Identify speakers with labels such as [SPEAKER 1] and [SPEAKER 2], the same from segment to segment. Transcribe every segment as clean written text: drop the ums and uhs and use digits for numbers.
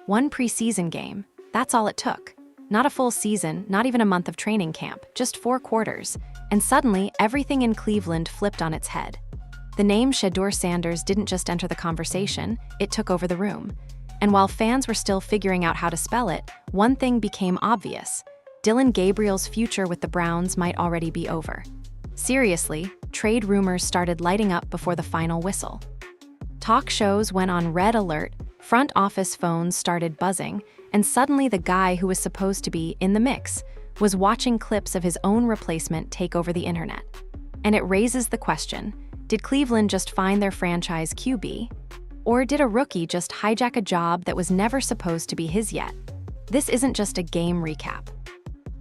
[SPEAKER 1] One preseason game, that's all it took. Not a full season, not even a month of training camp, just 4 quarters. And suddenly, everything in Cleveland flipped on its head. The name Shadour Sanders didn't just enter the conversation, it took over the room. And while fans were still figuring out how to spell it, one thing became obvious. Dylan Gabriel's future with the Browns might already be over. Seriously, trade rumors started lighting up before the final whistle. Talk shows went on red alert, front office phones started buzzing, and suddenly the guy who was supposed to be in the mix was watching clips of his own replacement take over the internet. And it raises the question, did Cleveland just find their franchise QB? Or did a rookie just hijack a job that was never supposed to be his yet? This isn't just a game recap.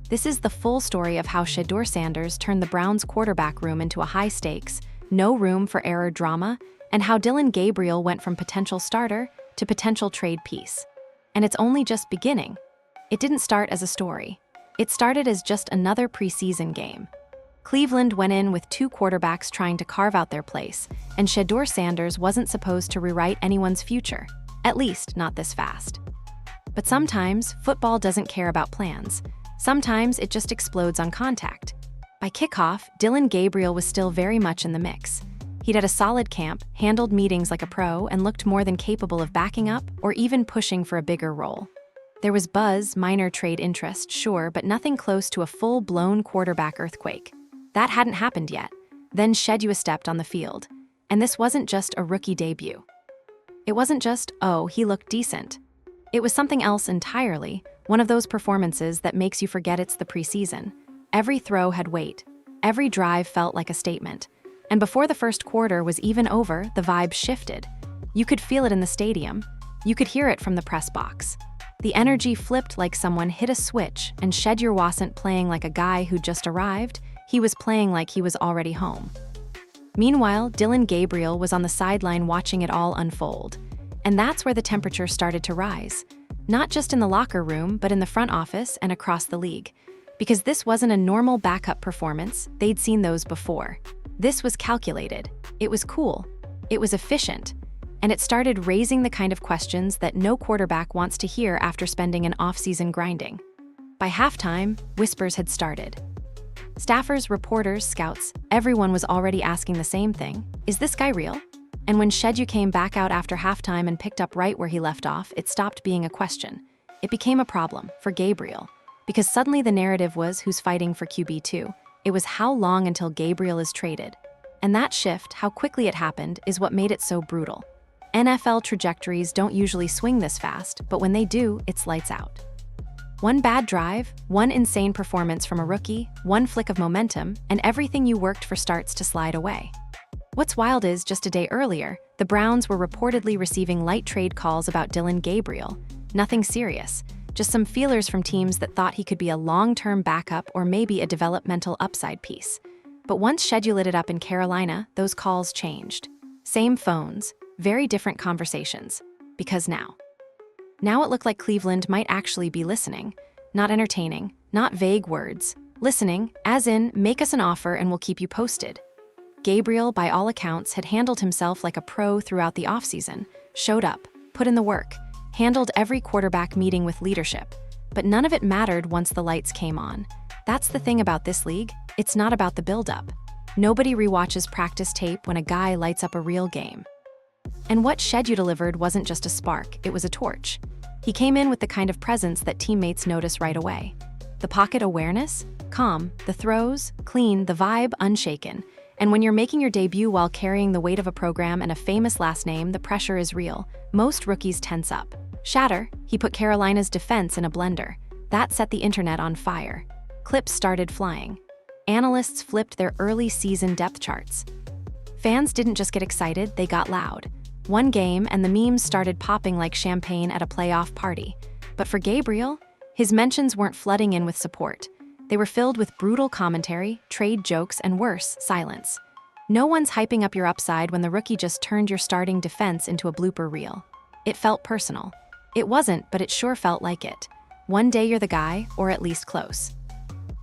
[SPEAKER 1] This is the full story of how Shadour Sanders turned the Browns' quarterback room into a high-stakes, no room for error drama, and how Dylan Gabriel went from potential starter to potential trade piece. And it's only just beginning. It didn't start as a story. It started as just another preseason game. Cleveland went in with 2 quarterbacks trying to carve out their place, and Shadour Sanders wasn't supposed to rewrite anyone's future, at least not this fast. But sometimes, football doesn't care about plans. Sometimes it just explodes on contact. By kickoff, Dylan Gabriel was still very much in the mix. He'd had a solid camp, handled meetings like a pro, and looked more than capable of backing up or even pushing for a bigger role. There was buzz, minor trade interest, sure, but nothing close to a full-blown quarterback earthquake. That hadn't happened yet. Then Shedeur stepped on the field. And this wasn't just a rookie debut. It wasn't just, oh, he looked decent. It was something else entirely, one of those performances that makes you forget it's the preseason. Every throw had weight. Every drive felt like a statement. And before the first quarter was even over, the vibe shifted. You could feel it in the stadium. You could hear it from the press box. The energy flipped like someone hit a switch, and Shedeur wasn't playing like a guy who just arrived. He was playing like he was already home. Meanwhile, Dylan Gabriel was on the sideline watching it all unfold. And that's where the temperature started to rise. Not just in the locker room, but in the front office and across the league. Because this wasn't a normal backup performance, they'd seen those before. This was calculated. It was cool. It was efficient. And it started raising the kind of questions that no quarterback wants to hear after spending an off-season grinding. By halftime, whispers had started. Staffers, reporters, scouts, everyone was already asking the same thing. Is this guy real? And when Shedeur came back out after halftime and picked up right where he left off, it stopped being a question. It became a problem for Gabriel. Because suddenly the narrative was who's fighting for QB2. It was how long until Gabriel is traded. And that shift, how quickly it happened, is what made it so brutal. NFL trajectories don't usually swing this fast, but when they do, it's lights out. One bad drive, one insane performance from a rookie, one flick of momentum, and everything you worked for starts to slide away. What's wild is, just a day earlier, the Browns were reportedly receiving light trade calls about Dylan Gabriel. Nothing serious, just some feelers from teams that thought he could be a long-term backup or maybe a developmental upside piece. But once Shedeur lit it up in Carolina, those calls changed. Same phones, very different conversations. Because now it looked like Cleveland might actually be listening, not entertaining, not vague words. Listening, as in, make us an offer and we'll keep you posted. Gabriel, by all accounts, had handled himself like a pro throughout the offseason, showed up, put in the work, handled every quarterback meeting with leadership. But none of it mattered once the lights came on. That's the thing about this league, it's not about the build-up. Nobody rewatches practice tape when a guy lights up a real game. And what Shedeur delivered wasn't just a spark, it was a torch. He came in with the kind of presence that teammates notice right away. The pocket awareness? Calm. The throws? Clean. The vibe? Unshaken. And when you're making your debut while carrying the weight of a program and a famous last name, the pressure is real. Most rookies tense up. Shadour, he put Carolina's defense in a blender. That set the internet on fire. Clips started flying. Analysts flipped their early season depth charts. Fans didn't just get excited, they got loud. One game and the memes started popping like champagne at a playoff party. But for Gabriel, his mentions weren't flooding in with support. They were filled with brutal commentary, trade jokes, and worse, silence. No one's hyping up your upside when the rookie just turned your starting defense into a blooper reel. It felt personal. It wasn't, but it sure felt like it. One day you're the guy, or at least close.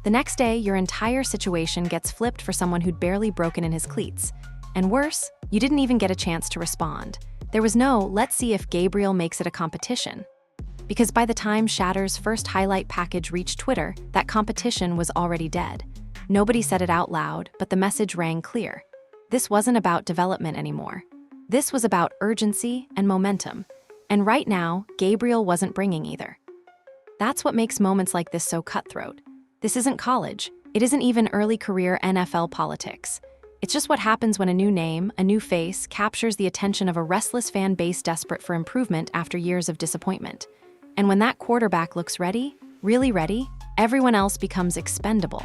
[SPEAKER 1] The next day, your entire situation gets flipped for someone who'd barely broken in his cleats. And worse, you didn't even get a chance to respond. There was no, let's see if Gabriel makes it a competition. Because by the time Shadur's first highlight package reached Twitter, that competition was already dead. Nobody said it out loud, but the message rang clear. This wasn't about development anymore. This was about urgency and momentum. And right now, Gabriel wasn't bringing either. That's what makes moments like this so cutthroat. This isn't college. It isn't even early career NFL politics. It's just what happens when a new name, a new face, captures the attention of a restless fan base desperate for improvement after years of disappointment. And when that quarterback looks ready, really ready, everyone else becomes expendable.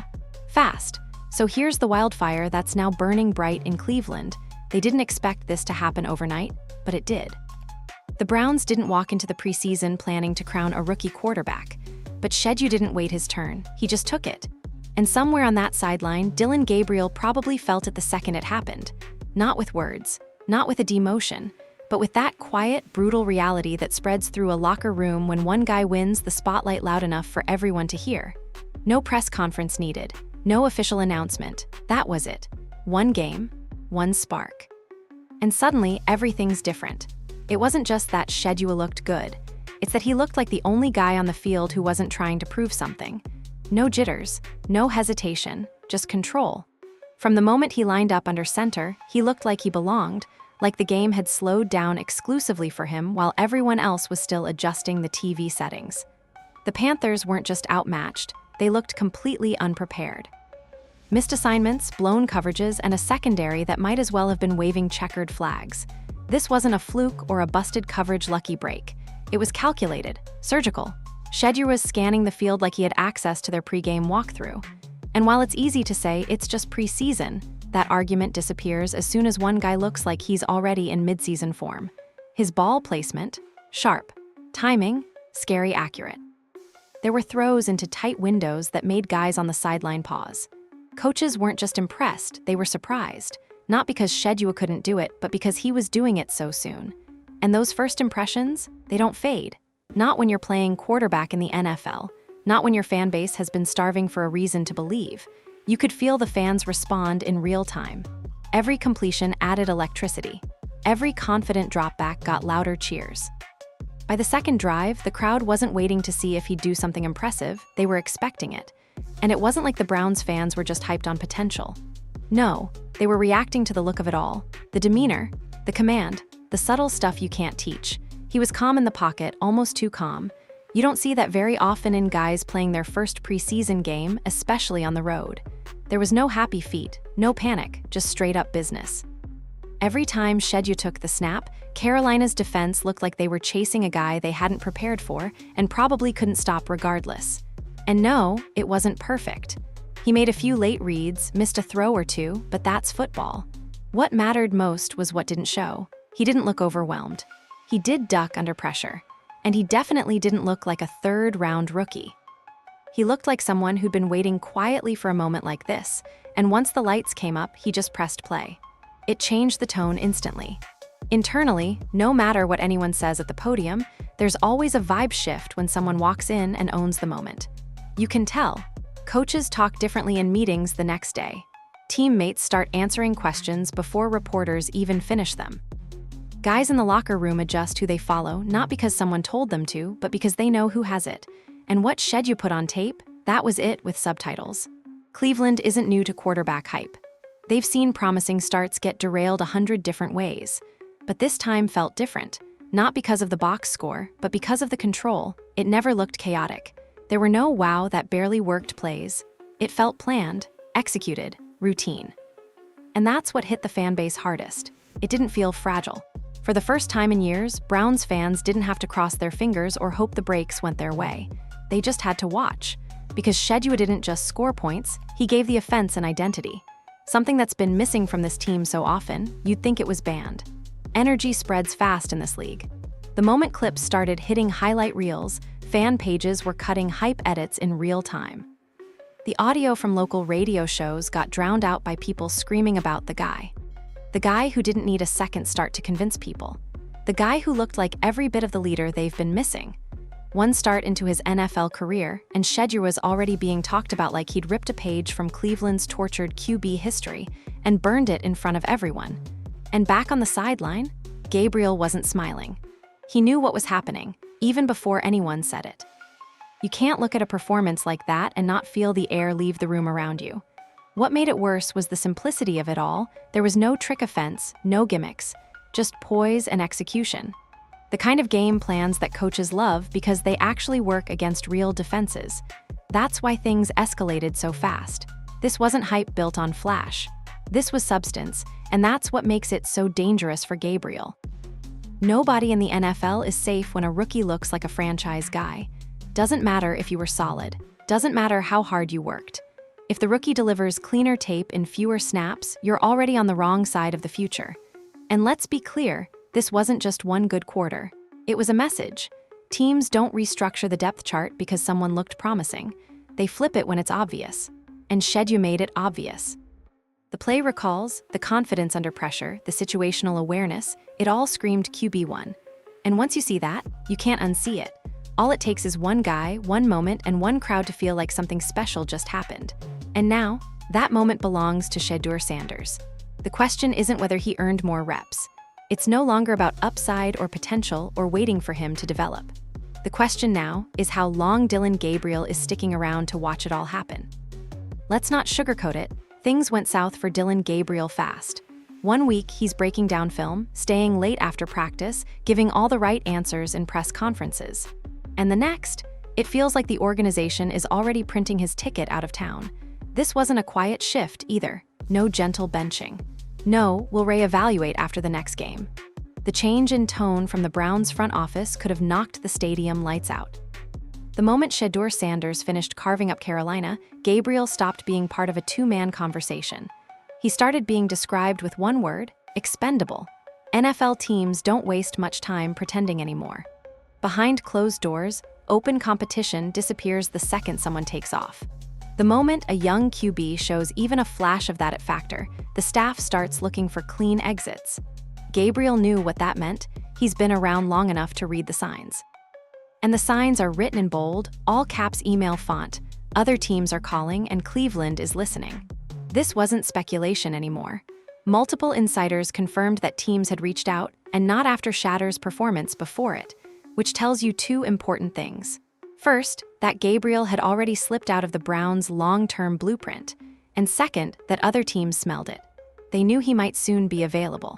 [SPEAKER 1] Fast. So here's the wildfire that's now burning bright in Cleveland. They didn't expect this to happen overnight, but it did. The Browns didn't walk into the preseason planning to crown a rookie quarterback, but Shedeur didn't wait his turn. He just took it. And somewhere on that sideline, Dylan Gabriel probably felt it the second it happened. Not with words, not with a demotion, but with that quiet, brutal reality that spreads through a locker room when one guy wins the spotlight loud enough for everyone to hear. No press conference needed, no official announcement. That was it. One game, one spark. And suddenly, everything's different. It wasn't just that Shedeur looked good. It's that he looked like the only guy on the field who wasn't trying to prove something. No jitters, no hesitation, just control. From the moment he lined up under center, he looked like he belonged, like the game had slowed down exclusively for him while everyone else was still adjusting the TV settings. The Panthers weren't just outmatched, they looked completely unprepared. Missed assignments, blown coverages, and a secondary that might as well have been waving checkered flags. This wasn't a fluke or a busted coverage lucky break. It was calculated, surgical. Shedeur was scanning the field like he had access to their pregame walkthrough. And while it's easy to say it's just preseason, that argument disappears as soon as one guy looks like he's already in midseason form. His ball placement, sharp. Timing, scary accurate. There were throws into tight windows that made guys on the sideline pause. Coaches weren't just impressed, they were surprised. Not because Shedeur couldn't do it, but because he was doing it so soon. And those first impressions, they don't fade. Not when you're playing quarterback in the NFL, not when your fan base has been starving for a reason to believe. You could feel the fans respond in real time. Every completion added electricity. Every confident dropback got louder cheers. By the second drive, the crowd wasn't waiting to see if he'd do something impressive, they were expecting it. And it wasn't like the Browns fans were just hyped on potential. No, they were reacting to the look of it all, the demeanor, the command, the subtle stuff you can't teach. He was calm in the pocket, almost too calm. You don't see that very often in guys playing their first preseason game, especially on the road. There was no happy feet, no panic, just straight up business. Every time Shedeur took the snap, Carolina's defense looked like they were chasing a guy they hadn't prepared for and probably couldn't stop regardless. And no, it wasn't perfect. He made a few late reads, missed a throw or two, but that's football. What mattered most was what didn't show. He didn't look overwhelmed. He did duck under pressure. And he definitely didn't look like a third-round rookie. He looked like someone who'd been waiting quietly for a moment like this, and once the lights came up, he just pressed play. It changed the tone instantly. Internally, no matter what anyone says at the podium, there's always a vibe shift when someone walks in and owns the moment. You can tell. Coaches talk differently in meetings the next day. Teammates start answering questions before reporters even finish them. Guys in the locker room adjust who they follow, not because someone told them to, but because they know who has it. And what Shedeur put on tape, that was it with subtitles. Cleveland isn't new to quarterback hype. They've seen promising starts get derailed 100 different ways. But this time felt different. Not because of the box score, but because of the control. It never looked chaotic. There were no wow that barely worked plays. It felt planned, executed, routine. And that's what hit the fan base hardest. It didn't feel fragile. For the first time in years, Browns fans didn't have to cross their fingers or hope the breaks went their way. They just had to watch. Because Shedeur didn't just score points, he gave the offense an identity. Something that's been missing from this team so often, you'd think it was banned. Energy spreads fast in this league. The moment clips started hitting highlight reels, fan pages were cutting hype edits in real time. The audio from local radio shows got drowned out by people screaming about the guy. The guy who didn't need a second start to convince people. The guy who looked like every bit of the leader they've been missing. One start into his NFL career, and Shedeur was already being talked about like he'd ripped a page from Cleveland's tortured QB history and burned it in front of everyone. And back on the sideline, Gabriel wasn't smiling. He knew what was happening, even before anyone said it. You can't look at a performance like that and not feel the air leave the room around you. What made it worse was the simplicity of it all. There was no trick offense, no gimmicks, just poise and execution. The kind of game plans that coaches love because they actually work against real defenses. That's why things escalated so fast. This wasn't hype built on flash. This was substance, and that's what makes it so dangerous for Gabriel. Nobody in the NFL is safe when a rookie looks like a franchise guy. Doesn't matter if you were solid. Doesn't matter how hard you worked. If the rookie delivers cleaner tape in fewer snaps, you're already on the wrong side of the future. And let's be clear, this wasn't just one good quarter. It was a message. Teams don't restructure the depth chart because someone looked promising. They flip it when it's obvious. And Shedeur made it obvious. The play recalls, the confidence under pressure, the situational awareness, it all screamed QB1. And once you see that, you can't unsee it. All it takes is one guy, one moment, and one crowd to feel like something special just happened. And now, that moment belongs to Shadour Sanders. The question isn't whether he earned more reps. It's no longer about upside or potential or waiting for him to develop. The question now is how long Dylan Gabriel is sticking around to watch it all happen. Let's not sugarcoat it. Things went south for Dylan Gabriel fast. 1 week, he's breaking down film, staying late after practice, giving all the right answers in press conferences. And the next, it feels like the organization is already printing his ticket out of town. This wasn't a quiet shift either. No gentle benching. No, we'll reevaluate after the next game. The change in tone from the Browns' front office could have knocked the stadium lights out. The moment Shadour Sanders finished carving up Carolina, Gabriel stopped being part of a two-man conversation. He started being described with one word: expendable. NFL teams don't waste much time pretending anymore. Behind closed doors, open competition disappears the second someone takes off. The moment a young QB shows even a flash of that at factor, the staff starts looking for clean exits. Gabriel knew what that meant. He's been around long enough to read the signs. And the signs are written in bold, all caps email font. Other teams are calling and Cleveland is listening. This wasn't speculation anymore. Multiple insiders confirmed that teams had reached out, and not after Shadour's performance before it, which tells you two important things. First, that Gabriel had already slipped out of the Browns' long-term blueprint, and second, that other teams smelled it. They knew he might soon be available.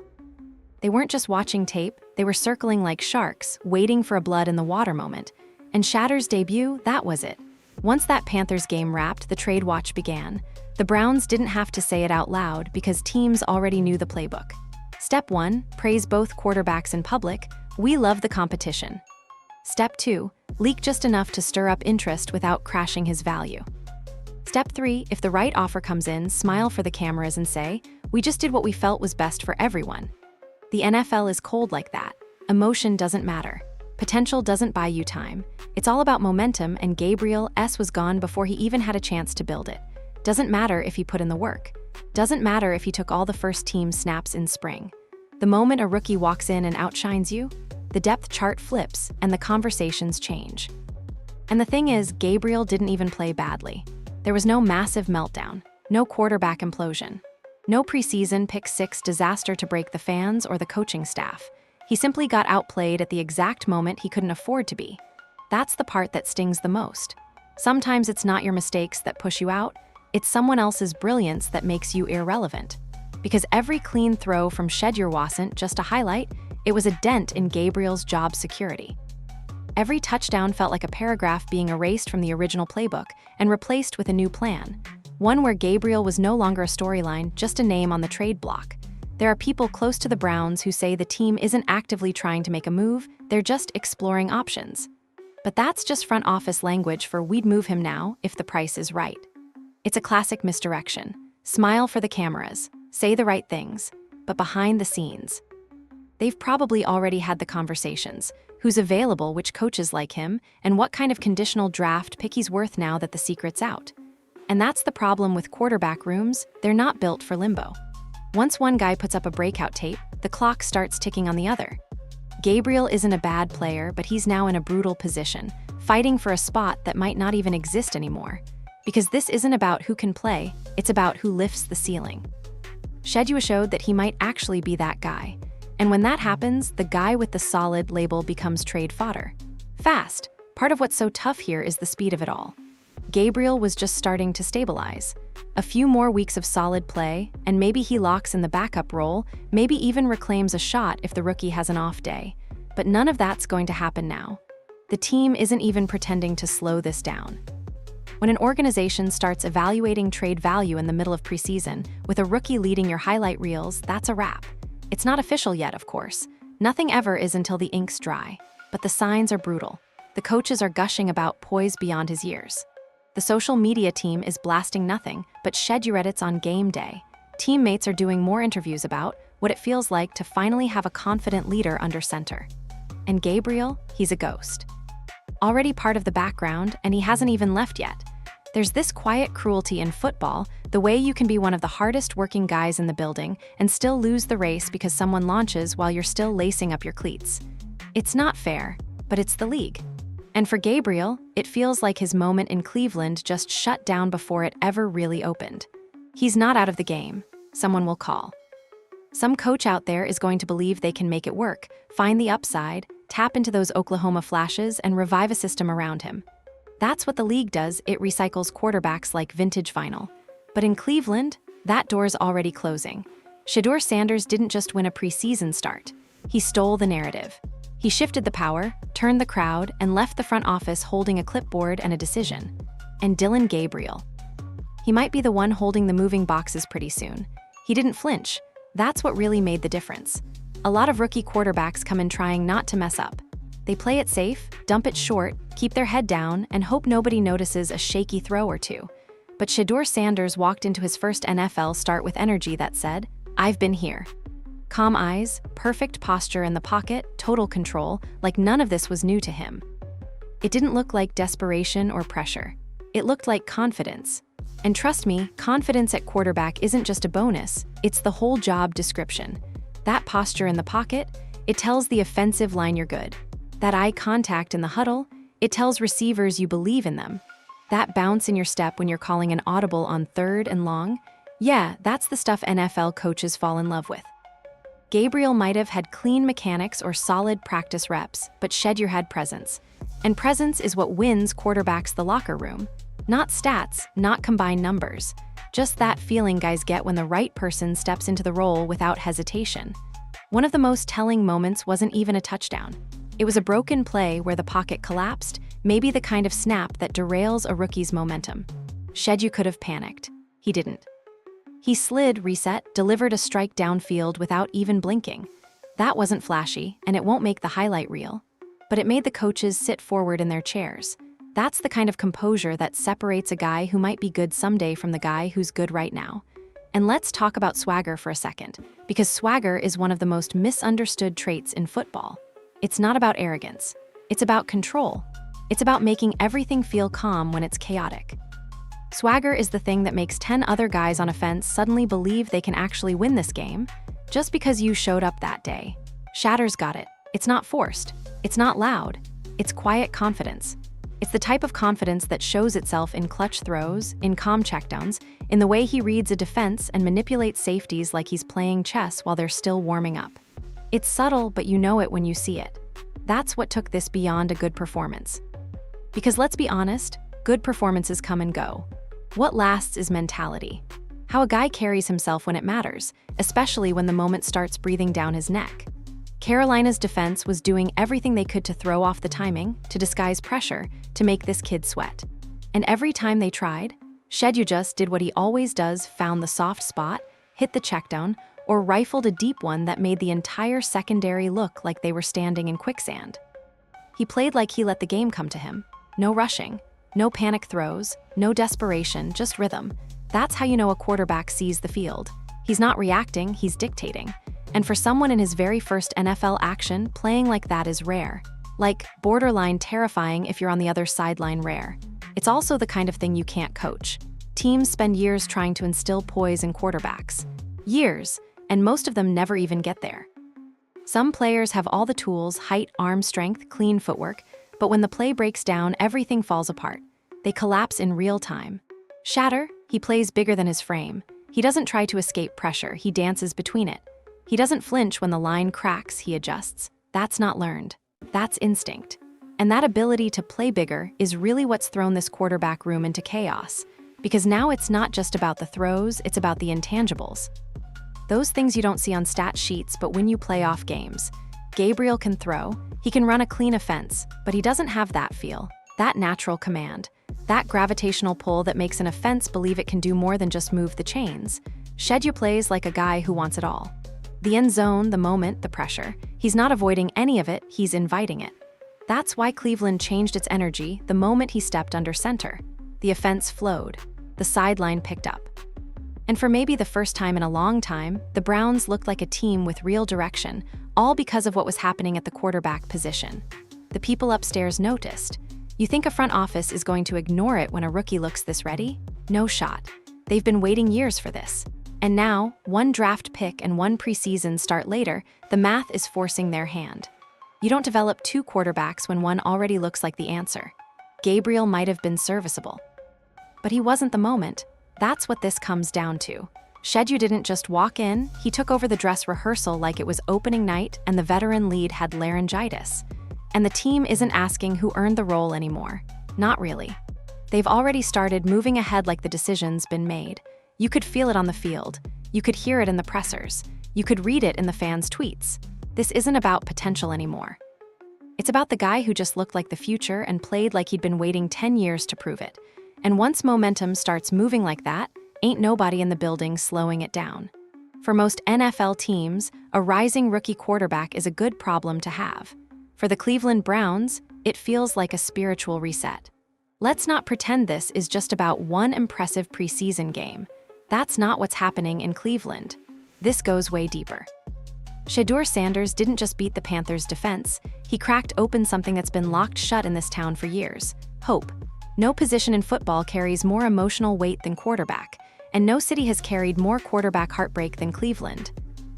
[SPEAKER 1] They weren't just watching tape, they were circling like sharks, waiting for a blood-in-the-water moment. And Shadur's debut, that was it. Once that Panthers game wrapped, the trade watch began. The Browns didn't have to say it out loud because teams already knew the playbook. Step 1, praise both quarterbacks in public. We love the competition. Step 2, leak just enough to stir up interest without crashing his value. Step 3, if the right offer comes in, smile for the cameras and say, we just did what we felt was best for everyone. The NFL is cold like that. Emotion doesn't matter. Potential doesn't buy you time. It's all about momentum, and Gabriel S. was gone before he even had a chance to build it. Doesn't matter if he put in the work. Doesn't matter if he took all the first-team snaps in spring. The moment a rookie walks in and outshines you, the depth chart flips and the conversations change. And the thing is, Gabriel didn't even play badly. There was no massive meltdown, no quarterback implosion, no preseason pick-6 disaster to break the fans or the coaching staff. He simply got outplayed at the exact moment he couldn't afford to be. That's the part that stings the most. Sometimes it's not your mistakes that push you out, it's someone else's brilliance that makes you irrelevant. Because every clean throw from Shedeur wasn't just a highlight, it was a dent in Gabriel's job security. Every touchdown felt like a paragraph being erased from the original playbook and replaced with a new plan. One where Gabriel was no longer a storyline, just a name on the trade block. There are people close to the Browns who say the team isn't actively trying to make a move, they're just exploring options. But that's just front office language for we'd move him now if the price is right. It's a classic misdirection. Smile for the cameras, say the right things, but behind the scenes. They've probably already had the conversations. Who's available, which coaches like him, and what kind of conditional draft pick he's worth now that the secret's out. And that's the problem with quarterback rooms, they're not built for limbo. Once one guy puts up a breakout tape, the clock starts ticking on the other. Gabriel isn't a bad player, but he's now in a brutal position, fighting for a spot that might not even exist anymore. Because this isn't about who can play, it's about who lifts the ceiling. Shedeur showed that he might actually be that guy. And when that happens, the guy with the solid label becomes trade fodder. Fast. Part of what's so tough here is the speed of it all. Gabriel was just starting to stabilize. A few more weeks of solid play, and maybe he locks in the backup role, maybe even reclaims a shot if the rookie has an off day. But none of that's going to happen now. The team isn't even pretending to slow this down. When an organization starts evaluating trade value in the middle of preseason, with a rookie leading your highlight reels, that's a wrap. It's not official yet, of course. Nothing ever is until the ink's dry. But the signs are brutal. The coaches are gushing about Poise beyond his years. The social media team is blasting nothing but Shedeur edits on game day. Teammates are doing more interviews about what it feels like to finally have a confident leader under center. And Gabriel, he's a ghost. Already part of the background, and he hasn't even left yet. There's this quiet cruelty in football, the way you can be one of the hardest working guys in the building and still lose the race because someone launches while you're still lacing up your cleats. It's not fair, but it's the league. And for Gabriel, it feels like his moment in Cleveland just shut down before it ever really opened. He's not out of the game. Someone will call. Some coach out there is going to believe they can make it work, find the upside, tap into those Oklahoma flashes, and revive a system around him. That's what the league does. It recycles quarterbacks like vintage vinyl. But in Cleveland, that door's already closing. Shadour Sanders didn't just win a preseason start. He stole the narrative. He shifted the power, turned the crowd, and left the front office holding a clipboard and a decision. And Dylan Gabriel. He might be the one holding the moving boxes pretty soon. He didn't flinch. That's what really made the difference. A lot of rookie quarterbacks come in trying not to mess up. They play it safe, dump it short, keep their head down, and hope nobody notices a shaky throw or two. But Shadour Sanders walked into his first NFL start with energy that said, "I've been here." Calm eyes, perfect posture in the pocket, total control, like none of this was new to him. It didn't look like desperation or pressure. It looked like confidence. And trust me, confidence at quarterback isn't just a bonus, it's the whole job description. That posture in the pocket, it tells the offensive line you're good. That eye contact in the huddle, it tells receivers you believe in them. That bounce in your step when you're calling an audible on 3rd and long, yeah, that's the stuff NFL coaches fall in love with. Gabriel might have had clean mechanics or solid practice reps, but Shedeur had presence. And presence is what wins quarterbacks the locker room. Not stats, not combined numbers. Just that feeling guys get when the right person steps into the role without hesitation. One of the most telling moments wasn't even a touchdown. It was a broken play where the pocket collapsed, maybe the kind of snap that derails a rookie's momentum. Shedeur could have panicked. He didn't. He slid, reset, delivered a strike downfield without even blinking. That wasn't flashy, and it won't make the highlight reel. But it made the coaches sit forward in their chairs. That's the kind of composure that separates a guy who might be good someday from the guy who's good right now. And let's talk about swagger for a second, because swagger is one of the most misunderstood traits in football. It's not about arrogance. It's about control. It's about making everything feel calm when it's chaotic. Swagger is the thing that makes 10 other guys on a fence suddenly believe they can actually win this game just because you showed up that day. Shadur's got it. It's not forced. It's not loud. It's quiet confidence. It's the type of confidence that shows itself in clutch throws, in calm checkdowns, in the way he reads a defense and manipulates safeties like he's playing chess while they're still warming up. It's subtle, but you know it when you see it. That's what took this beyond a good performance. Because let's be honest, good performances come and go. What lasts is mentality. How a guy carries himself when it matters, especially when the moment starts breathing down his neck. Carolina's defense was doing everything they could to throw off the timing, to disguise pressure, to make this kid sweat. And every time they tried, Shedeur just did what he always does, found the soft spot, hit the checkdown, or rifled a deep one that made the entire secondary look like they were standing in quicksand. He played like he let the game come to him. No rushing, no panic throws, no desperation, just rhythm. That's how you know a quarterback sees the field. He's not reacting, he's dictating. And for someone in his very first NFL action, playing like that is rare. Like, borderline terrifying if you're on the other sideline rare. It's also the kind of thing you can't coach. Teams spend years trying to instill poise in quarterbacks. Years, and most of them never even get there. Some players have all the tools, height, arm strength, clean footwork, but when the play breaks down, everything falls apart. They collapse in real time. Shadour, he plays bigger than his frame. He doesn't try to escape pressure, he dances between it. He doesn't flinch when the line cracks, he adjusts. That's not learned. That's instinct. And that ability to play bigger is really what's thrown this quarterback room into chaos. Because now it's not just about the throws, it's about the intangibles. Those things you don't see on stat sheets but win you playoff games. Gabriel can throw, he can run a clean offense, but he doesn't have that feel, that natural command, that gravitational pull that makes an offense believe it can do more than just move the chains. Shedeur plays like a guy who wants it all. The end zone, the moment, the pressure. He's not avoiding any of it, he's inviting it. That's why Cleveland changed its energy the moment he stepped under center. The offense flowed. The sideline picked up. And for maybe the first time in a long time, the Browns looked like a team with real direction, all because of what was happening at the quarterback position. The people upstairs noticed. You think a front office is going to ignore it when a rookie looks this ready? No shot. They've been waiting years for this. And now, one draft pick and one preseason start later, the math is forcing their hand. You don't develop two quarterbacks when one already looks like the answer. Gabriel might have been serviceable. But he wasn't the moment. That's what this comes down to. Shedeur didn't just walk in, he took over the dress rehearsal like it was opening night and the veteran lead had laryngitis. And the team isn't asking who earned the role anymore. Not really. They've already started moving ahead like the decision's been made. You could feel it on the field. You could hear it in the pressers. You could read it in the fans' tweets. This isn't about potential anymore. It's about the guy who just looked like the future and played like he'd been waiting 10 years to prove it. And once momentum starts moving like that, ain't nobody in the building slowing it down. For most NFL teams, a rising rookie quarterback is a good problem to have. For the Cleveland Browns, it feels like a spiritual reset. Let's not pretend this is just about one impressive preseason game. That's not what's happening in Cleveland. This goes way deeper. Shadour Sanders didn't just beat the Panthers' defense, he cracked open something that's been locked shut in this town for years: hope. No position in football carries more emotional weight than quarterback, and no city has carried more quarterback heartbreak than Cleveland.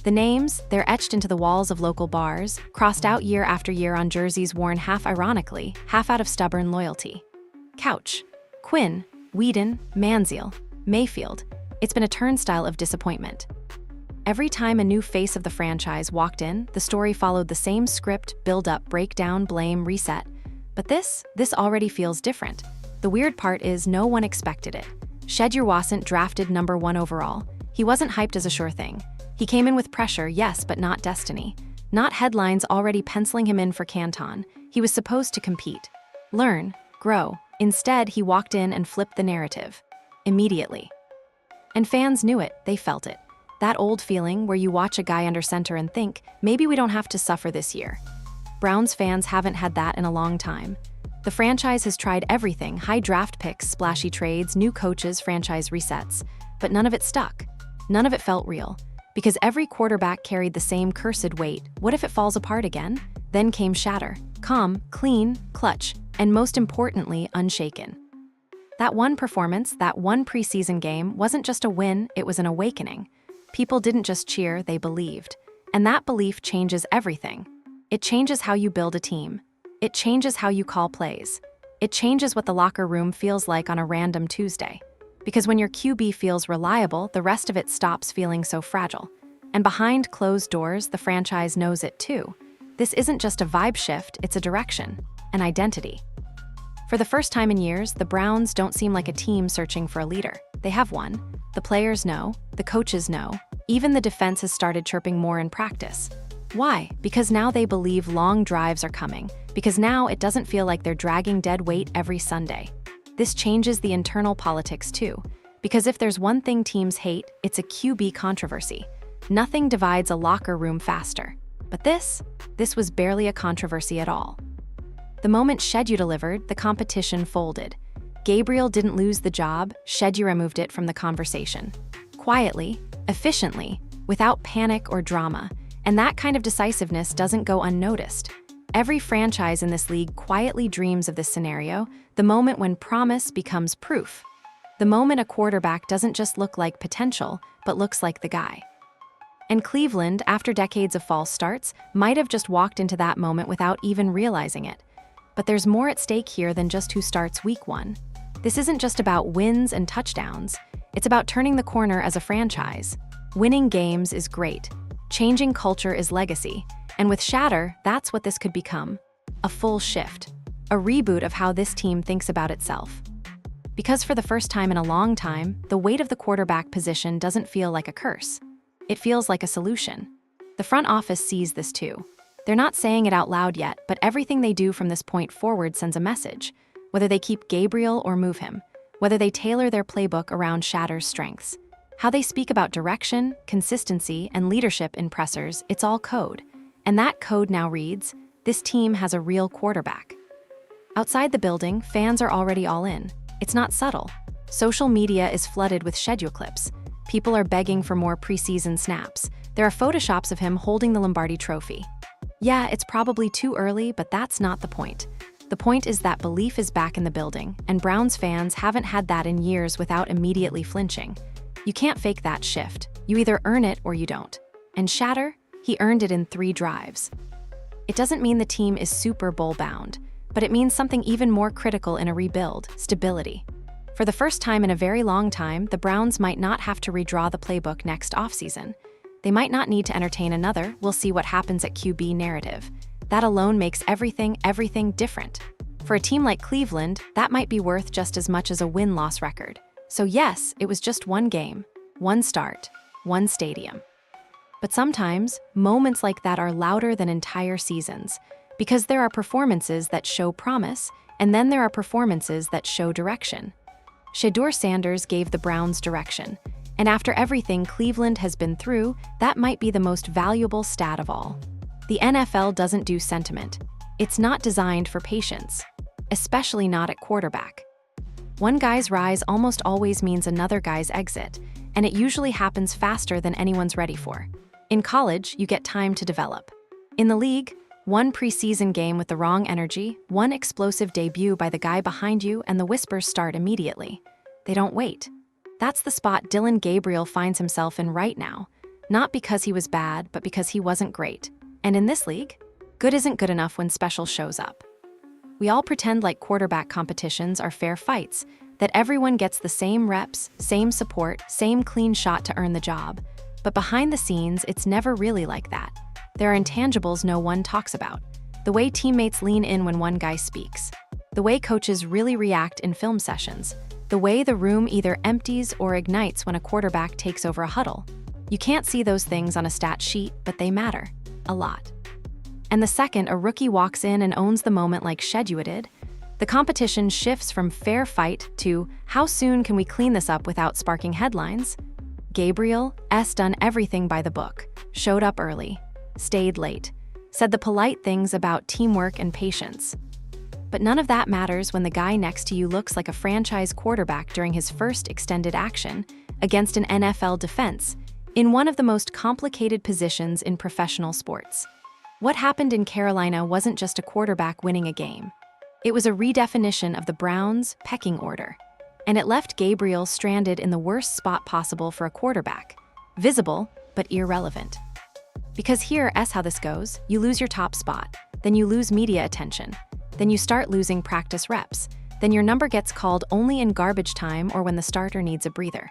[SPEAKER 1] The names, they're etched into the walls of local bars, crossed out year after year on jerseys worn half ironically, half out of stubborn loyalty. Couch, Quinn, Whedon, Manziel, Mayfield. It's been a turnstile of disappointment. Every time a new face of the franchise walked in, the story followed the same script: build up, break down, blame, reset. But this already feels different. The weird part is no one expected it. Shedeur wasn't drafted number 1 overall. He wasn't hyped as a sure thing. He came in with pressure, yes, but not destiny. Not headlines already penciling him in for Canton. He was supposed to compete, learn, grow. Instead, he walked in and flipped the narrative. Immediately. And fans knew it, they felt it. That old feeling where you watch a guy under center and think, maybe we don't have to suffer this year. Browns fans haven't had that in a long time. The franchise has tried everything: high draft picks, splashy trades, new coaches, franchise resets. But none of it stuck. None of it felt real. Because every quarterback carried the same cursed weight. What if it falls apart again? Then came Shadour. Calm, clean, clutch, and most importantly, unshaken. That one performance, that one preseason game, wasn't just a win, it was an awakening. People didn't just cheer, they believed. And that belief changes everything. It changes how you build a team. It changes how you call plays. It changes what the locker room feels like on a random Tuesday. Because when your QB feels reliable, the rest of it stops feeling so fragile. And behind closed doors, the franchise knows it too. This isn't just a vibe shift, it's a direction, an identity. For the first time in years, the Browns don't seem like a team searching for a leader. They have one. The players know, the coaches know, even the defense has started chirping more in practice. Why? Because now they believe long drives are coming. Because now it doesn't feel like they're dragging dead weight every Sunday. This changes the internal politics too. Because if there's one thing teams hate, it's a QB controversy. Nothing divides a locker room faster. But this was barely a controversy at all. The moment Shedeur delivered, the competition folded. Gabriel didn't lose the job, Shedeur removed it from the conversation. Quietly, efficiently, without panic or drama. And that kind of decisiveness doesn't go unnoticed. Every franchise in this league quietly dreams of this scenario, the moment when promise becomes proof. The moment a quarterback doesn't just look like potential, but looks like the guy. And Cleveland, after decades of false starts, might have just walked into that moment without even realizing it. But there's more at stake here than just who starts week 1. This isn't just about wins and touchdowns. It's about turning the corner as a franchise. Winning games is great. Changing culture is legacy, and with Shadour, that's what this could become. A full shift. A reboot of how this team thinks about itself. Because for the first time in a long time, the weight of the quarterback position doesn't feel like a curse. It feels like a solution. The front office sees this too. They're not saying it out loud yet, but everything they do from this point forward sends a message. Whether they keep Gabriel or move him, whether they tailor their playbook around Shadour's strengths, how they speak about direction, consistency, and leadership in pressers, it's all code. And that code now reads, this team has a real quarterback. Outside the building, fans are already all in. It's not subtle. Social media is flooded with Shedeur clips. People are begging for more preseason snaps. There are photoshops of him holding the Lombardi trophy. Yeah, it's probably too early, but that's not the point. The point is that belief is back in the building, and Browns fans haven't had that in years without immediately flinching. You can't fake that shift. You either earn it or you don't. And Shadour, he earned it in 3 drives. It doesn't mean the team is Super Bowl bound, but it means something even more critical in a rebuild: stability. For the first time in a very long time, the Browns might not have to redraw the playbook next offseason. They might not need to entertain another "we'll see what happens at QB" narrative. That alone makes everything different. For a team like Cleveland, that might be worth just as much as a win-loss record. So yes, it was just one game, one start, one stadium. But sometimes, moments like that are louder than entire seasons, because there are performances that show promise, and then there are performances that show direction. Shadour Sanders gave the Browns direction, and after everything Cleveland has been through, that might be the most valuable stat of all. The NFL doesn't do sentiment. It's not designed for patience, especially not at quarterback. One guy's rise almost always means another guy's exit, and it usually happens faster than anyone's ready for. In college, you get time to develop. In the league, one preseason game with the wrong energy, one explosive debut by the guy behind you, and the whispers start immediately. They don't wait. That's the spot Dylan Gabriel finds himself in right now, not because he was bad, but because he wasn't great. And in this league, good isn't good enough when special shows up. We all pretend like quarterback competitions are fair fights, that everyone gets the same reps, same support, same clean shot to earn the job. But behind the scenes, it's never really like that. There are intangibles no one talks about. The way teammates lean in when one guy speaks. The way coaches really react in film sessions. The way the room either empties or ignites when a quarterback takes over a huddle. You can't see those things on a stat sheet, but they matter. A lot. And the second a rookie walks in and owns the moment like Shedeur did, the competition shifts from fair fight to how soon can we clean this up without sparking headlines? Gabriel's done everything by the book, showed up early, stayed late, said the polite things about teamwork and patience. But none of that matters when the guy next to you looks like a franchise quarterback during his first extended action against an NFL defense, in one of the most complicated positions in professional sports. What happened in Carolina wasn't just a quarterback winning a game. It was a redefinition of the Browns' pecking order. And it left Gabriel stranded in the worst spot possible for a quarterback. Visible, but irrelevant. Because here's how this goes. You lose your top spot. Then you lose media attention. Then you start losing practice reps. Then your number gets called only in garbage time or when the starter needs a breather.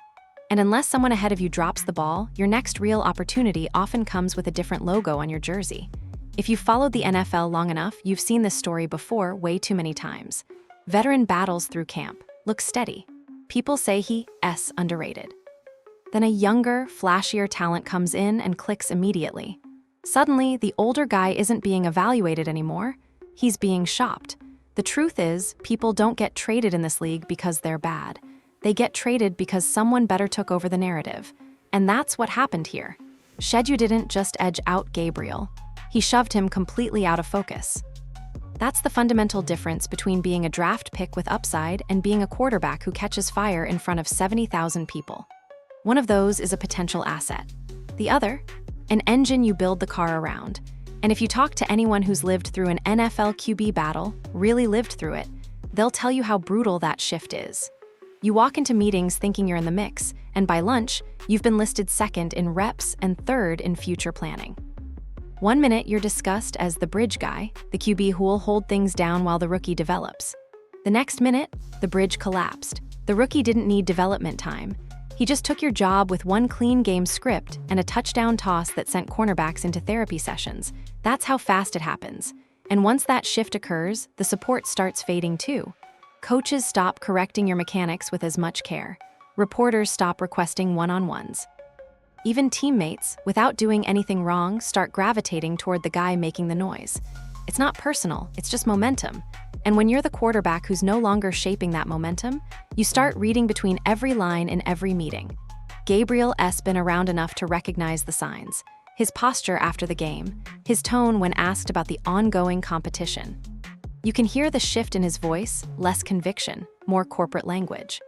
[SPEAKER 1] And unless someone ahead of you drops the ball, your next real opportunity often comes with a different logo on your jersey. If you've followed the NFL long enough, you've seen this story before way too many times. Veteran battles through camp, looks steady. People say he's underrated. Then a younger, flashier talent comes in and clicks immediately. Suddenly, the older guy isn't being evaluated anymore, he's being shopped. The truth is, people don't get traded in this league because they're bad. They get traded because someone better took over the narrative. And that's what happened here. Shedeur didn't just edge out Gabriel. He shoved him completely out of focus. That's the fundamental difference between being a draft pick with upside and being a quarterback who catches fire in front of 70,000 people. One of those is a potential asset. The other, an engine you build the car around. And if you talk to anyone who's lived through an NFL QB battle, really lived through it, they'll tell you how brutal that shift is. You walk into meetings thinking you're in the mix, and by lunch, you've been listed second in reps and third in future planning. 1 minute you're discussed as the bridge guy, the QB who'll hold things down while the rookie develops. The next minute, the bridge collapsed. The rookie didn't need development time. He just took your job with one clean game script and a touchdown toss that sent cornerbacks into therapy sessions. That's how fast it happens. And once that shift occurs, the support starts fading too. Coaches stop correcting your mechanics with as much care. Reporters stop requesting one-on-ones. Even teammates, without doing anything wrong, start gravitating toward the guy making the noise. It's not personal, it's just momentum. And when you're the quarterback who's no longer shaping that momentum, you start reading between every line in every meeting. Gabriel's been around enough to recognize the signs. His posture after the game, his tone when asked about the ongoing competition. You can hear the shift in his voice, less conviction, more corporate language.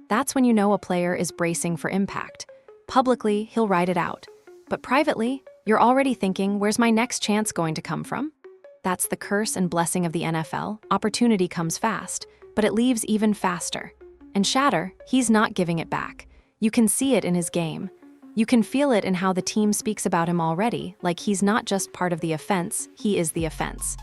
[SPEAKER 1] That's when you know a player is bracing for impact. Publicly, he'll ride it out. But privately, you're already thinking, where's my next chance going to come from? That's the curse and blessing of the NFL. Opportunity comes fast, but it leaves even faster. And Shedeur, he's not giving it back. You can see it in his game. You can feel it in how the team speaks about him already, like he's not just part of the offense, he is the offense.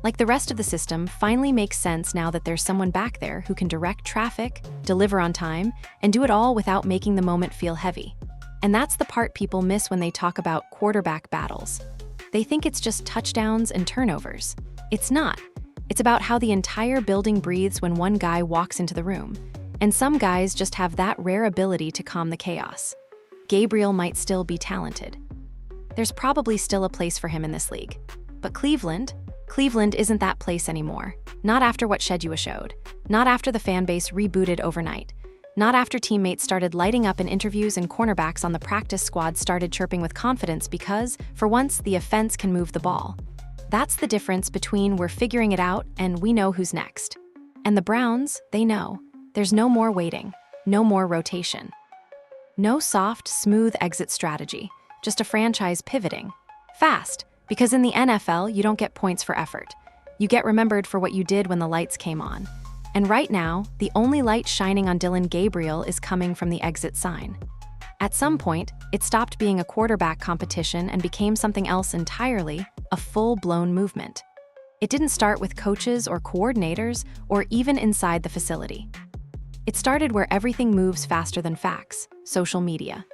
[SPEAKER 1] Like the rest of the system finally makes sense now that there's someone back there who can direct traffic, deliver on time, and do it all without making the moment feel heavy. And that's the part people miss when they talk about quarterback battles. They think it's just touchdowns and turnovers. It's not. It's about how the entire building breathes when one guy walks into the room. And some guys just have that rare ability to calm the chaos. Gabriel might still be talented. There's probably still a place for him in this league. But Cleveland isn't that place anymore. Not after what Shedeur showed. Not after the fan base rebooted overnight. Not after teammates started lighting up in interviews and cornerbacks on the practice squad started chirping with confidence because, for once, the offense can move the ball. That's the difference between we're figuring it out and we know who's next. And the Browns, they know. There's no more waiting. No more rotation. No soft, smooth exit strategy. Just a franchise pivoting. Fast. Because in the NFL, you don't get points for effort. You get remembered for what you did when the lights came on. And right now, the only light shining on Dylan Gabriel is coming from the exit sign. At some point, it stopped being a quarterback competition and became something else entirely, a full-blown movement. It didn't start with coaches or coordinators or even inside the facility. It started where everything moves faster than facts, social media.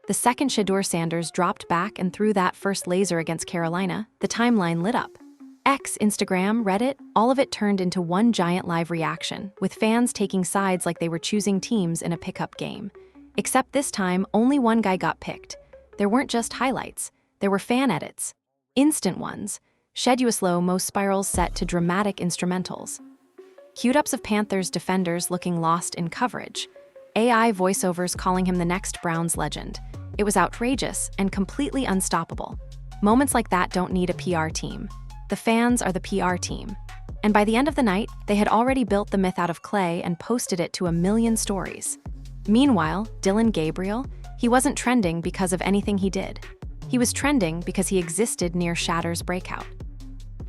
[SPEAKER 1] The second Shadour Sanders dropped back and threw that first laser against Carolina, the timeline lit up. X, Instagram, Reddit, all of it turned into one giant live reaction, with fans taking sides like they were choosing teams in a pickup game. Except this time, only one guy got picked. There weren't just highlights. There were fan edits. Instant ones. Shedeur most spirals set to dramatic instrumentals. Queued-ups of Panthers defenders looking lost in coverage. AI voiceovers calling him the next Browns legend. It was outrageous and completely unstoppable. Moments like that don't need a PR team. The fans are the PR team. And by the end of the night, they had already built the myth out of clay and posted it to 1 million stories. Meanwhile, Dylan Gabriel, he wasn't trending because of anything he did. He was trending because he existed near Shadour's breakout.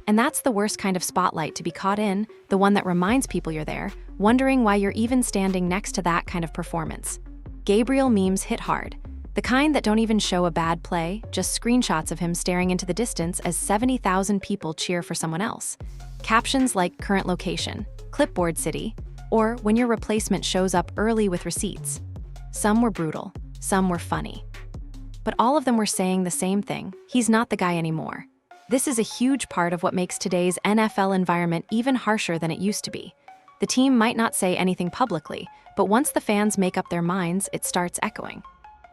[SPEAKER 1] And that's the worst kind of spotlight to be caught in, the one that reminds people you're there, wondering why you're even standing next to that kind of performance. Gabriel memes hit hard. The kind that don't even show a bad play, just screenshots of him staring into the distance as 70,000 people cheer for someone else. Captions like current location, clipboard city, or when your replacement shows up early with receipts. Some were brutal, some were funny. But all of them were saying the same thing: he's not the guy anymore. This is a huge part of what makes today's NFL environment even harsher than it used to be. The team might not say anything publicly, but once the fans make up their minds, it starts echoing.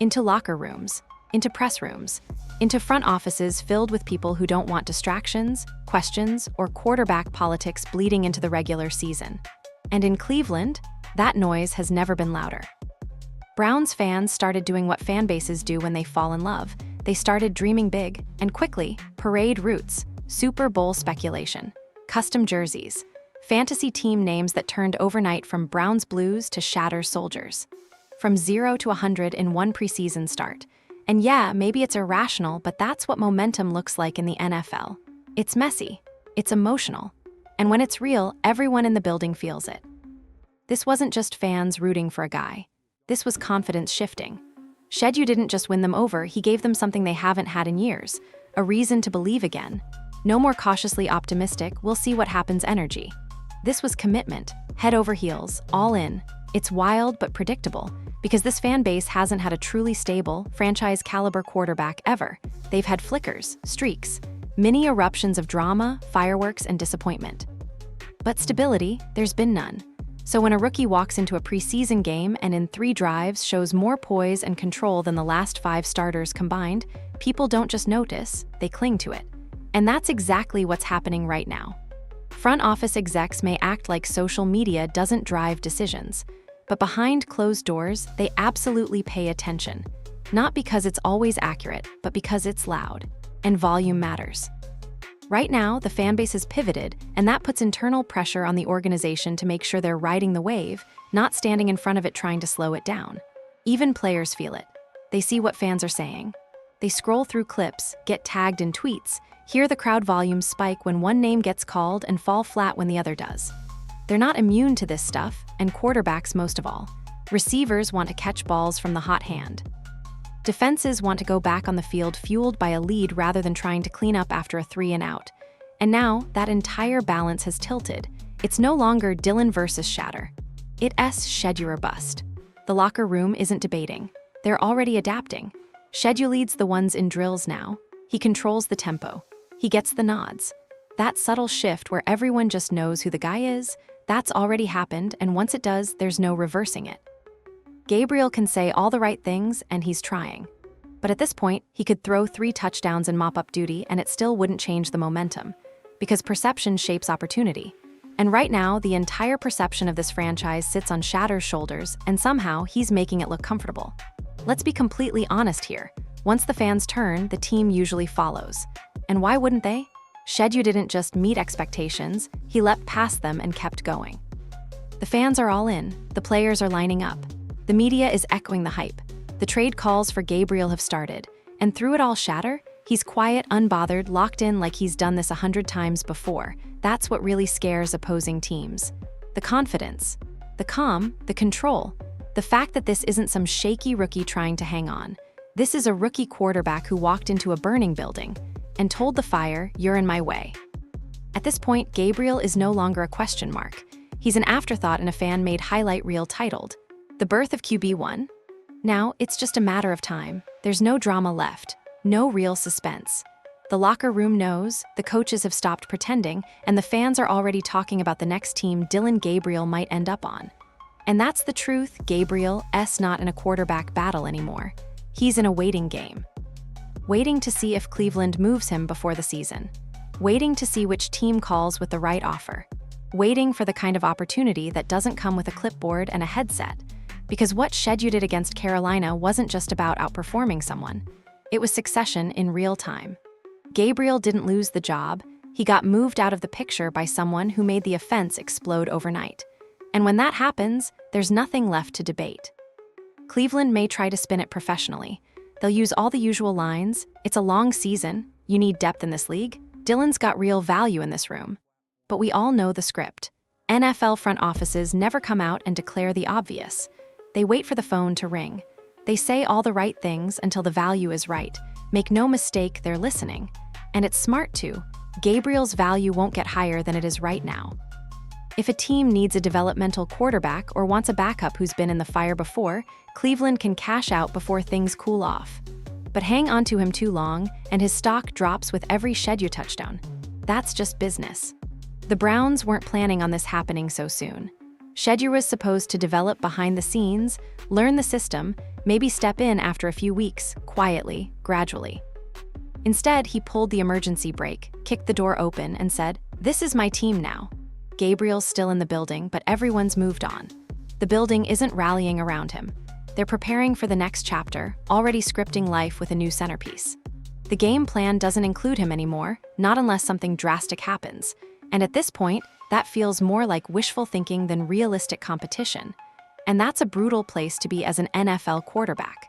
[SPEAKER 1] Into locker rooms, into press rooms, into front offices filled with people who don't want distractions, questions, or quarterback politics bleeding into the regular season. And in Cleveland, that noise has never been louder. Browns fans started doing what fan bases do when they fall in love. They started dreaming big, and quickly, parade routes, Super Bowl speculation, custom jerseys, fantasy team names that turned overnight from Browns Blues to Shadour Soldiers. From 0 to 100 in one preseason start. And yeah, maybe it's irrational, but that's what momentum looks like in the NFL. It's messy, it's emotional, and when it's real, everyone in the building feels it. This wasn't just fans rooting for a guy. This was confidence shifting. Shedeur didn't just win them over, he gave them something they haven't had in years, a reason to believe again. No more cautiously optimistic, we'll see what happens energy. This was commitment, head over heels, all in. It's wild but predictable. Because this fan base hasn't had a truly stable, franchise-caliber quarterback ever. They've had flickers, streaks, mini eruptions of drama, fireworks, and disappointment. But stability, there's been none. So when a rookie walks into a preseason game and in 3 drives shows more poise and control than the last 5 starters combined, people don't just notice, they cling to it. And that's exactly what's happening right now. Front office execs may act like social media doesn't drive decisions, but behind closed doors, they absolutely pay attention. Not because it's always accurate, but because it's loud, and volume matters. Right now, the fan base has pivoted, and that puts internal pressure on the organization to make sure they're riding the wave, not standing in front of it trying to slow it down. Even players feel it. They see what fans are saying. They scroll through clips, get tagged in tweets, hear the crowd volumes spike when one name gets called and fall flat when the other does. They're not immune to this stuff, and quarterbacks most of all. Receivers want to catch balls from the hot hand. Defenses want to go back on the field fueled by a lead rather than trying to clean up after a 3 and out. And now, that entire balance has tilted. It's no longer Dillon versus Shadour. It's Shedeur or bust. The locker room isn't debating. They're already adapting. Shedeur leads the ones in drills now. He controls the tempo. He gets the nods. That subtle shift where everyone just knows who the guy is, that's already happened, and once it does, there's no reversing it. Gabriel can say all the right things, and he's trying. But at this point, he could throw 3 touchdowns in mop-up duty, and it still wouldn't change the momentum, because perception shapes opportunity. And right now, the entire perception of this franchise sits on Shadour's shoulders, and somehow he's making it look comfortable. Let's be completely honest here. Once the fans turn, the team usually follows. And why wouldn't they? Shedeur didn't just meet expectations, he leapt past them and kept going. The fans are all in, the players are lining up. The media is echoing the hype. The trade calls for Gabriel have started. And through it all, Shadour, he's quiet, unbothered, locked in like he's done this 100 times before. That's what really scares opposing teams. The confidence, the calm, the control. The fact that this isn't some shaky rookie trying to hang on. This is a rookie quarterback who walked into a burning building and told the fire, "You're in my way." At this point, Gabriel is no longer a question mark. He's an afterthought in a fan-made highlight reel titled, "The Birth of QB1." Now, it's just a matter of time. There's no drama left, no real suspense. The locker room knows, the coaches have stopped pretending, and the fans are already talking about the next team Dylan Gabriel might end up on. And that's the truth, Gabriel's not in a quarterback battle anymore. He's in a waiting game. Waiting to see if Cleveland moves him before the season. Waiting to see which team calls with the right offer. Waiting for the kind of opportunity that doesn't come with a clipboard and a headset. Because what Shedeur did against Carolina wasn't just about outperforming someone. It was succession in real time. Gabriel didn't lose the job. He got moved out of the picture by someone who made the offense explode overnight. And when that happens, there's nothing left to debate. Cleveland may try to spin it professionally. They'll use all the usual lines. It's a long season. You need depth in this league. Dillon's got real value in this room. But we all know the script. NFL front offices never come out and declare the obvious. They wait for the phone to ring. They say all the right things until the value is right. Make no mistake, they're listening. And it's smart too. Gabriel's value won't get higher than it is right now. If a team needs a developmental quarterback or wants a backup who's been in the fire before, Cleveland can cash out before things cool off. But hang on to him too long, and his stock drops with every Shedeur touchdown. That's just business. The Browns weren't planning on this happening so soon. Shedeur was supposed to develop behind the scenes, learn the system, maybe step in after a few weeks, quietly, gradually. Instead, he pulled the emergency brake, kicked the door open, and said, "This is my team now." Gabriel's still in the building, but everyone's moved on. The building isn't rallying around him. They're preparing for the next chapter, already scripting life with a new centerpiece. The game plan doesn't include him anymore, not unless something drastic happens. And at this point, that feels more like wishful thinking than realistic competition. And that's a brutal place to be as an NFL quarterback.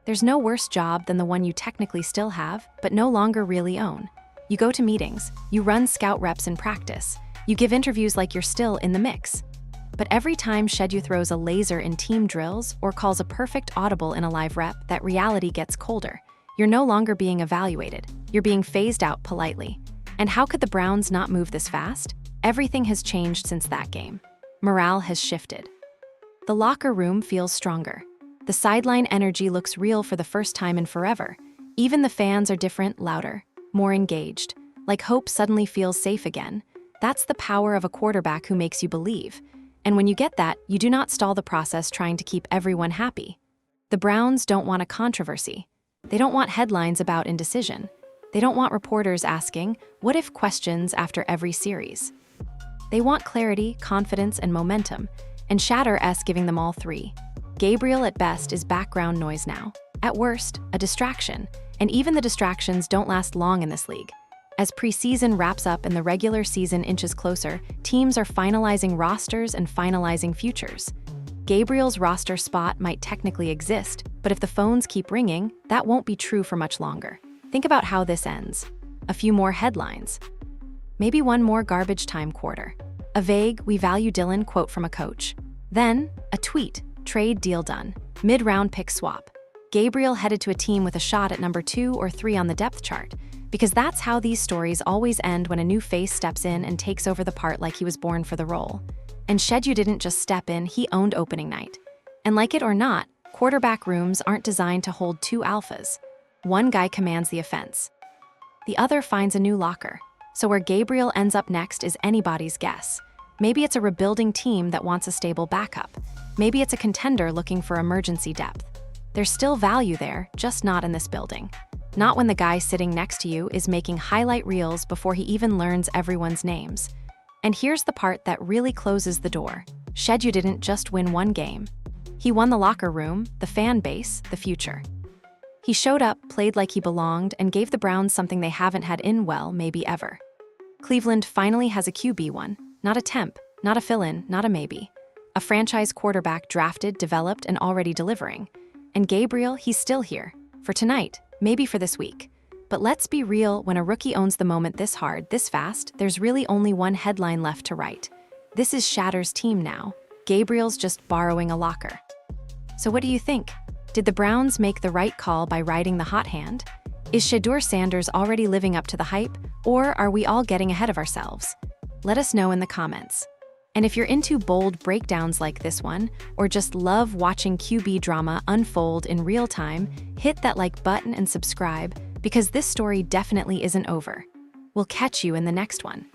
[SPEAKER 1] There's no worse job than the one you technically still have, but no longer really own. You go to meetings, you run scout reps in practice, you give interviews like you're still in the mix. But every time Shedeur throws a laser in team drills or calls a perfect audible in a live rep, that reality gets colder. You're no longer being evaluated. You're being phased out politely. And how could the Browns not move this fast? Everything has changed since that game. Morale has shifted. The locker room feels stronger. The sideline energy looks real for the first time in forever. Even the fans are different, louder, more engaged. Like hope suddenly feels safe again. That's the power of a quarterback who makes you believe. And when you get that, you do not stall the process trying to keep everyone happy. The Browns don't want a controversy. They don't want headlines about indecision. They don't want reporters asking, "what if?" questions after every series. They want clarity, confidence, and momentum, and Shedeur giving them all three. Gabriel at best is background noise now. At worst, a distraction, and even the distractions don't last long in this league. As preseason wraps up and the regular season inches closer, teams are finalizing rosters and finalizing futures. Gabriel's roster spot might technically exist, but if the phones keep ringing, that won't be true for much longer. Think about how this ends. A few more headlines. Maybe one more garbage time quarter. A vague, "we value Dillon" quote from a coach. Then, a tweet, "trade deal done. Mid-round pick swap." Gabriel headed to a team with a shot at number 2 or 3 on the depth chart. Because that's how these stories always end when a new face steps in and takes over the part like he was born for the role. And Shedeur didn't just step in, he owned opening night. And like it or not, quarterback rooms aren't designed to hold two alphas. One guy commands the offense. The other finds a new locker. So where Gabriel ends up next is anybody's guess. Maybe it's a rebuilding team that wants a stable backup. Maybe it's a contender looking for emergency depth. There's still value there, just not in this building. Not when the guy sitting next to you is making highlight reels before he even learns everyone's names. And here's the part that really closes the door. Shedeur didn't just win one game. He won the locker room, the fan base, the future. He showed up, played like he belonged, and gave the Browns something they haven't had in, well, maybe ever. Cleveland finally has a QB1, not a temp, not a fill-in, not a maybe. A franchise quarterback drafted, developed, and already delivering. And Gabriel, he's still here. For tonight, maybe for this week. But let's be real, when a rookie owns the moment this hard, this fast, there's really only one headline left to write. This is Shadour's team now. Gabriel's just borrowing a locker. So what do you think? Did the Browns make the right call by riding the hot hand? Is Shadour Sanders already living up to the hype, or are we all getting ahead of ourselves? Let us know in the comments. And if you're into bold breakdowns like this one, or just love watching QB drama unfold in real time, hit that like button and subscribe, because this story definitely isn't over. We'll catch you in the next one.